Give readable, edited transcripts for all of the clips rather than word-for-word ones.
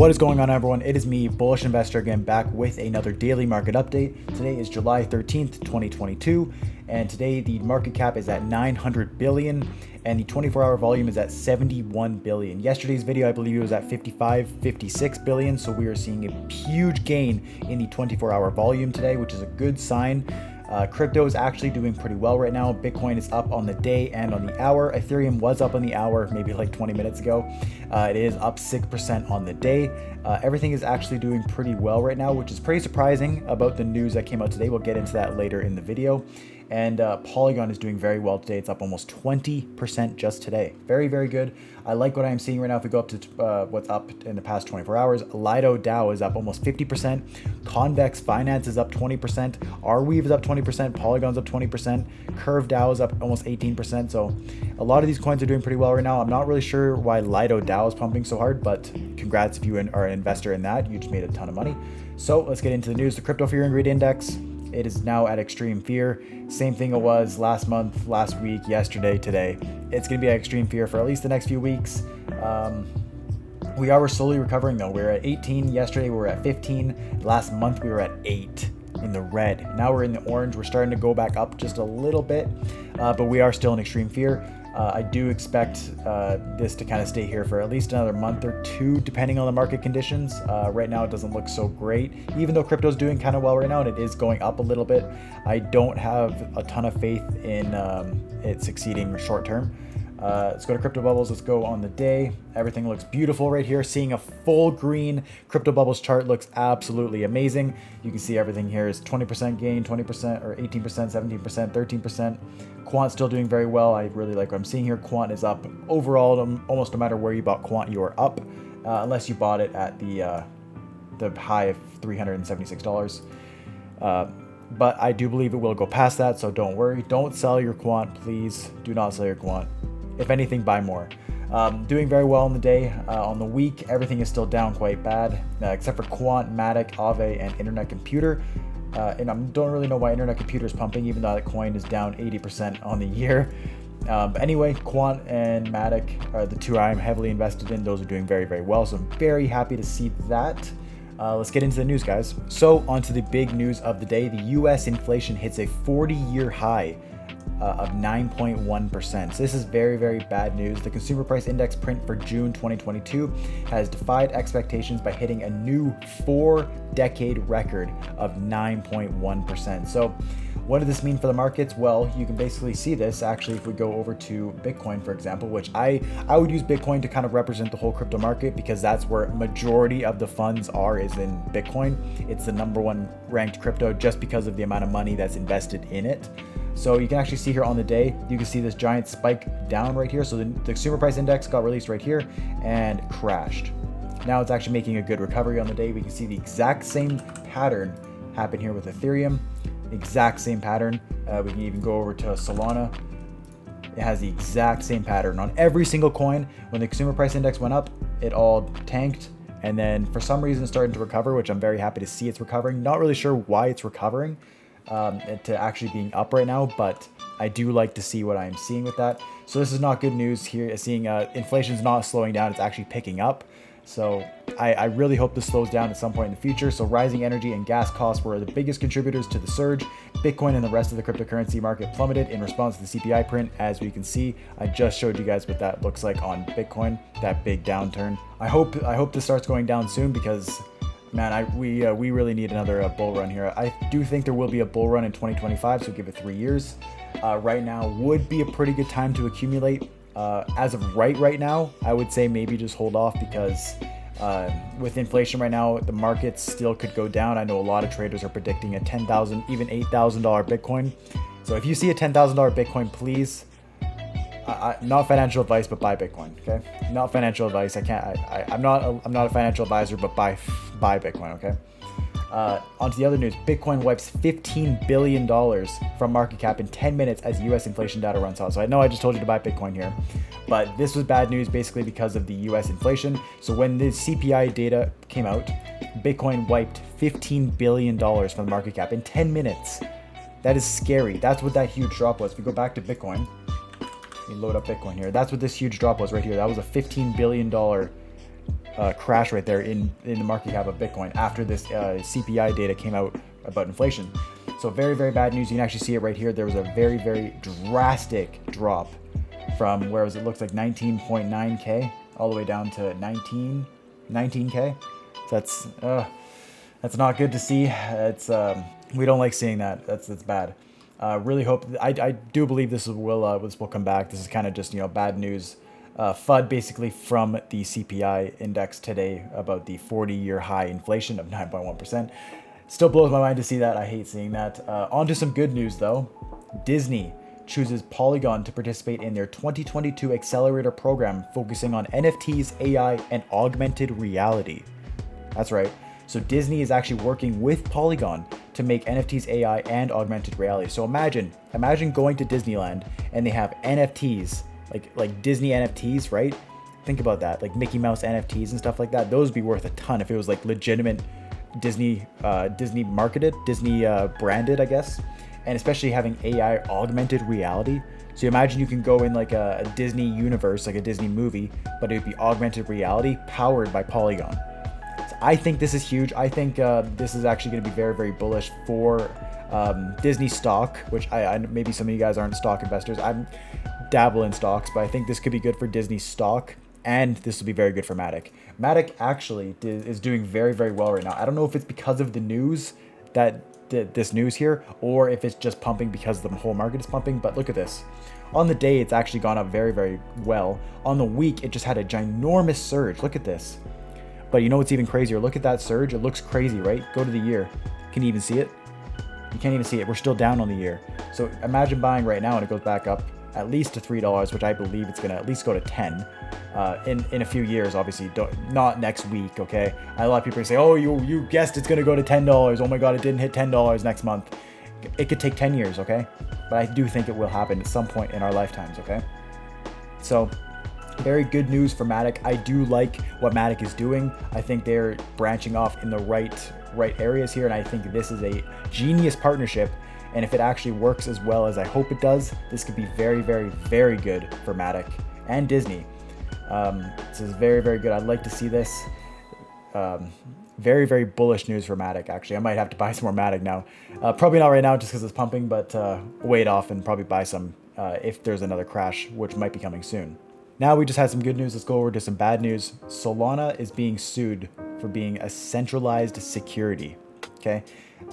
What is going on, everyone? It is me, Bullish Investor, again back with another daily market update. Today is July 13th, 2022, and today the market cap is at 900 billion and the 24-hour volume is at 71 billion. Yesterday's video, I believe it was at 56 billion, so we are seeing a huge gain in the 24-hour volume today, which is a good sign. Crypto is actually doing pretty well right now. Bitcoin is up on the day and on the hour. Ethereum was up on the hour, maybe like 20 minutes ago. It is up 6% on the day. Everything is actually doing pretty well right now, which is pretty surprising about the news that came out today. We'll get into that later in the video. And Polygon is doing very well today. It's up almost 20% just today. Very, very good. I like what I'm seeing right now. If we go up to what's up in the past 24 hours, Lido DAO is up almost 50%. Convex Finance is up 20%. Arweave is up 20%. Polygon's up 20%. Curve DAO is up almost 18%. So a lot of these coins are doing pretty well right now. I'm not really sure why Lido DAO is pumping so hard, but congrats if you are an investor in that. You just made a ton of money. So let's get into the news. The Crypto Fear and Greed Index, it is now at extreme fear. Same thing it was last month, last week, yesterday, today. It's going to be at extreme fear for at least the next few weeks. We are slowly recovering though. We were at 18 yesterday. We were at 15. Last month we were at 8 in the red. Now we're in the orange. We're starting to go back up just a little bit, but we are still in extreme fear. I do expect this to kind of stay here for at least another month or two, depending on the market conditions. Right now, it doesn't look so great. Even though crypto is doing kind of well right now and it is going up a little bit, I don't have a ton of faith in it succeeding short term. Let's go to Crypto Bubbles. Let's go on the day. Everything looks beautiful right here. Seeing a full green Crypto Bubbles chart looks absolutely amazing. You can see everything here is 20% gain, 20% or 18%, 17%, 13%. Quant still doing very well. I really like what I'm seeing here. Quant is up overall. Almost no matter where you bought Quant, you are up, unless you bought it at the high of $376. But I do believe it will go past that, so don't worry. Don't sell your Quant, please. Do not sell your Quant. If anything, buy more. Doing very well on the day. On the week, everything is still down quite bad, except for Quant, Matic, Aave, and Internet Computer. And I don't really know why Internet Computer is pumping, even though that coin is down 80% on the year. But anyway, Quant and Matic are the two I'm heavily invested in. Those are doing very, very well, so I'm very happy to see that. Let's get into the news, guys. So onto the big news of the day. The US inflation hits a 40-year high of 9.1%. So this is very, very bad news. The consumer price index print for June 2022 has defied expectations by hitting a new 4-decade record of 9.1%. So what does this mean for the markets? Well, you can basically see this actually if we go over to Bitcoin, for example, which I would use Bitcoin to kind of represent the whole crypto market, because that's where majority of the funds is in Bitcoin. It's the number one ranked crypto just because of the amount of money that's invested in it. So you can actually see here on the day, you can see this giant spike down right here. So the consumer price index got released right here and crashed. Now it's actually making a good recovery on the day. We can see the exact same pattern happen here with Ethereum. Exact same pattern. We can even go over to Solana. It has the exact same pattern on every single coin. When the consumer price index went up, it all tanked. And then for some reason starting to recover, which I'm very happy to see it's recovering. Not really sure why it's recovering to actually being up right now, but I do like to see what I'm seeing with that. So this is not good news here. Seeing inflation's not slowing down, it's actually picking up. So I really hope this slows down at some point in the future. So rising energy and gas costs were the biggest contributors to the surge. Bitcoin and the rest of the cryptocurrency market plummeted in response to the CPI print. As we can see, I just showed you guys what that looks like on Bitcoin, that big downturn. I hope this starts going down soon, because man, we really need another bull run here. I do think there will be a bull run in 2025, so give it 3 years. Right now would be a pretty good time to accumulate. As of right now, I would say maybe just hold off, because with inflation right now, the markets still could go down. I know a lot of traders are predicting a $10,000, even $8,000 Bitcoin. So if you see a $10,000 Bitcoin, please, not financial advice, but buy Bitcoin. Okay, not financial advice. I'm not a financial advisor, but buy Bitcoin. Okay. Onto the other news. Bitcoin wipes $15 billion from market cap in 10 minutes as US inflation data runs out. So I know I just told you to buy Bitcoin here, but this was bad news basically because of the US inflation. So when the CPI data came out, Bitcoin wiped $15 billion from the market cap in 10 minutes. That is scary. That's what that huge drop was. If we go back to Bitcoin, let me load up Bitcoin here. That's what this huge drop was right here. That was a $15 billion crash right there in the market cap of Bitcoin after this CPI data came out about inflation. So very, very bad news. You can actually see it right here. There was a very, very drastic drop from where it looks like 19.9K all the way down to 19K. So that's not good to see. It's we don't like seeing that. That's bad. Really hope I do believe this will come back. This is kind of just bad news. FUD basically from the CPI index today about the 40-year high inflation of 9.1%. Still blows my mind to see that. I hate seeing that. On to some good news though. Disney chooses Polygon to participate in their 2022 accelerator program focusing on NFTs, AI, and augmented reality. That's right. So Disney is actually working with Polygon to make NFTs, AI, and augmented reality. So imagine going to Disneyland and they have NFTs, like Disney NFTs, right? Think about that, like Mickey Mouse NFTs and stuff like that. Those would be worth a ton if it was like legitimate Disney marketed, Disney branded, I guess. And especially having AI augmented reality. So you imagine you can go in like a Disney universe, like a Disney movie, but it would be augmented reality powered by Polygon. So I think this is huge. I think this is actually going to be very, very bullish for Disney stock, which I maybe some of you guys aren't stock investors. I'm dabble in stocks, but I think this could be good for Disney stock. And this will be very good for Matic. Matic actually is doing very, very well right now. I don't know if it's because of the news this news here, or if it's just pumping because the whole market is pumping. But look at this. On the day, it's actually gone up very, very well. On the week, it just had a ginormous surge. Look at this. But you know what's even crazier? Look at that surge. It looks crazy, right? Go to the year. Can you even see it? You can't even see it. We're still down on the year. So imagine buying right now and it goes back up at least to $3, which I believe it's going to at least go to 10 in a few years. Obviously, not next week, okay? A lot of people say, oh, you guessed it's going to go to $10. Oh my God, it didn't hit $10 next month. It could take 10 years, okay? But I do think it will happen at some point in our lifetimes, okay? So very good news for Matic. I do like what Matic is doing. I think they're branching off in the right areas here, and I think this is a genius partnership. And if it actually works as well as I hope it does, this could be very, very, very good for Matic and Disney. This is very, very good. I'd like to see this. Very, very bullish news for Matic, actually. I might have to buy some more Matic now. Probably not right now just because it's pumping, but wait off and probably buy some if there's another crash, which might be coming soon. Now we just had some good news. Let's go over to some bad news. Solana is being sued for being a centralized security. Okay.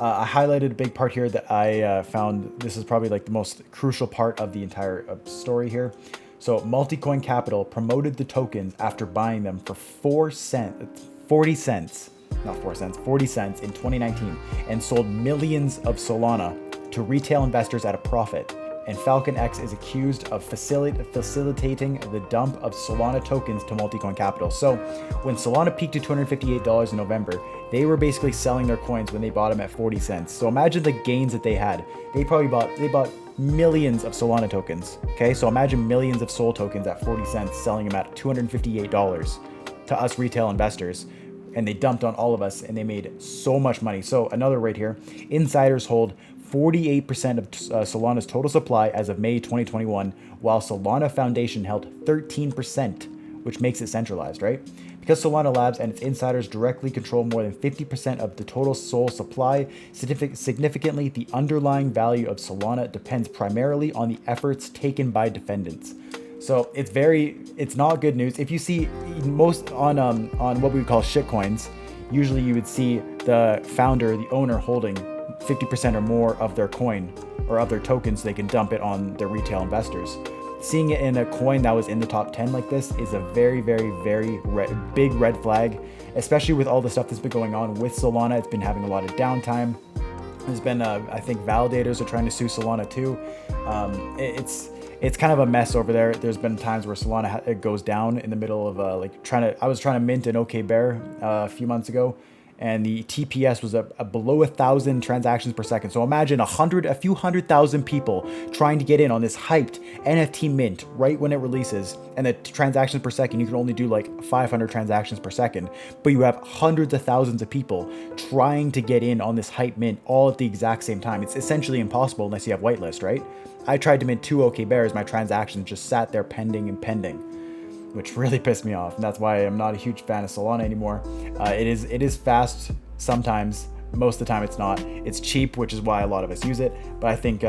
I highlighted a big part here that I found. This is probably like the most crucial part of the entire story here. So Multicoin Capital promoted the tokens after buying them for 40 cents in 2019 and sold millions of Solana to retail investors at a profit. And Falcon X is accused of facilitating the dump of Solana tokens to Multicoin Capital. So when Solana peaked to $258 in November, they were basically selling their coins when they bought them at 40 cents. So imagine the gains that they had. They bought millions of Solana tokens. Okay, so imagine millions of Sol tokens at 40 cents, selling them at $258 to us retail investors. And they dumped on all of us and they made so much money. So another right here, insiders hold 48% of Solana's total supply as of May 2021, while Solana Foundation held 13%, which makes it centralized, right? Because Solana Labs and its insiders directly control more than 50% of the total Sol supply, significantly, the underlying value of Solana depends primarily on the efforts taken by defendants. So it's not good news. If you see most on what we would call shitcoins, usually you would see the founder, the owner holding 50% or more of their coin or of their tokens, so they can dump it on their retail investors. Seeing it in a coin that was in the top 10 like this is a very, very, very big red flag, especially with all the stuff that's been going on with Solana. It's been having a lot of downtime. There's been, I think validators are trying to sue Solana too. It's kind of a mess over there. There's been times where Solana it goes down in the middle of I was trying to mint an OK Bear a few months ago, and the TPS was below 1,000 transactions per second. So imagine a few hundred thousand people trying to get in on this hyped NFT mint right when it releases, and the transactions per second, you can only do like 500 transactions per second, but you have hundreds of thousands of people trying to get in on this hype mint all at the exact same time. It's essentially impossible unless you have whitelist, right? I tried to mint 2 OK Bears, my transactions just sat there pending. which really pissed me off. And that's why I'm not a huge fan of Solana anymore. It is fast sometimes. Most of the time it's not. It's cheap, which is why a lot of us use it. But I think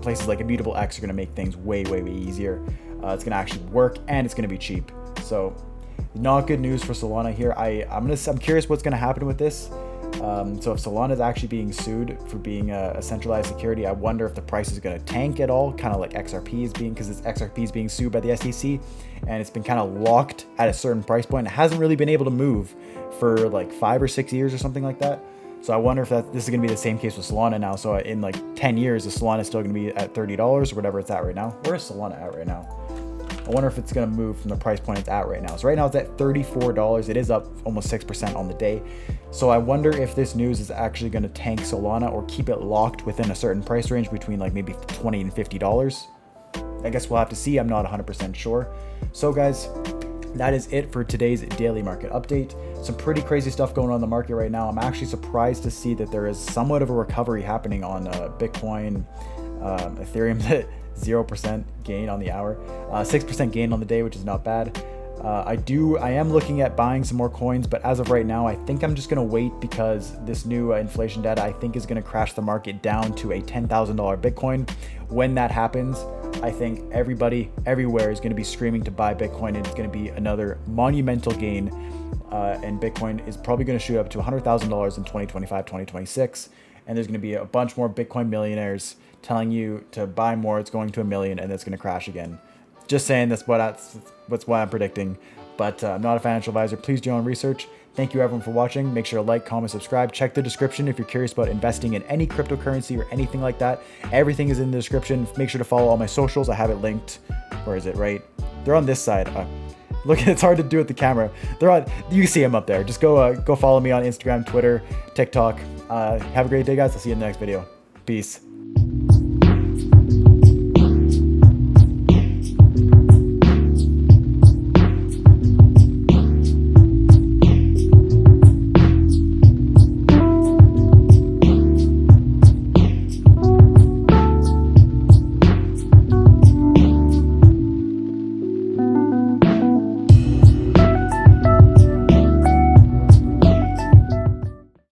places like Immutable X are going to make things way easier. It's going to actually work, and it's going to be cheap. So not good news for Solana here. I'm curious what's going to happen with this. So if Solana is actually being sued for being a centralized security, I wonder if the price is going to tank at all, kind of like XRP is being, because XRP is being sued by the SEC, and it's been kind of locked at a certain price point. It hasn't really been able to move for like 5 or 6 years or something like that. So I wonder if this is going to be the same case with Solana now. So in like 10 years, is Solana still going to be at $30 or whatever it's at right now? Where is Solana at right now? I wonder if it's going to move from the price point it's at right now. So right now it's at $34. It is up almost 6% on the day. So I wonder if this news is actually going to tank Solana or keep it locked within a certain price range between like maybe $20 and $50. I guess we'll have to see. I'm not 100% sure. So guys, that is it for today's daily market update. Some pretty crazy stuff going on in the market right now. I'm actually surprised to see that there is somewhat of a recovery happening on Bitcoin, Ethereum. 0% gain on the hour, 6% gain on the day, which is not bad. I am looking at buying some more coins, but as of right now, I think I'm just going to wait, because this new inflation data, I think, is going to crash the market down to a $10,000 Bitcoin. When that happens, I think everybody everywhere is going to be screaming to buy Bitcoin, and it's going to be another monumental gain. And Bitcoin is probably going to shoot up to $100,000 in 2025, 2026. And there's going to be a bunch more Bitcoin millionaires telling you to buy more. It's going to 1 million, and it's going to crash again. Just saying, that's what I'm predicting. But I'm not a financial advisor. Please do your own research. Thank you everyone for watching. Make sure to like, comment, subscribe. Check the description if you're curious about investing in any cryptocurrency or anything like that. Everything is in the description. Make sure to follow all my socials. I have it linked. Where is it? Right? They're on this side. Look, it's hard to do with the camera. They're on. You can see them up there. Just go follow me on Instagram, Twitter, TikTok. Have a great day, guys. I'll see you in the next video. Peace.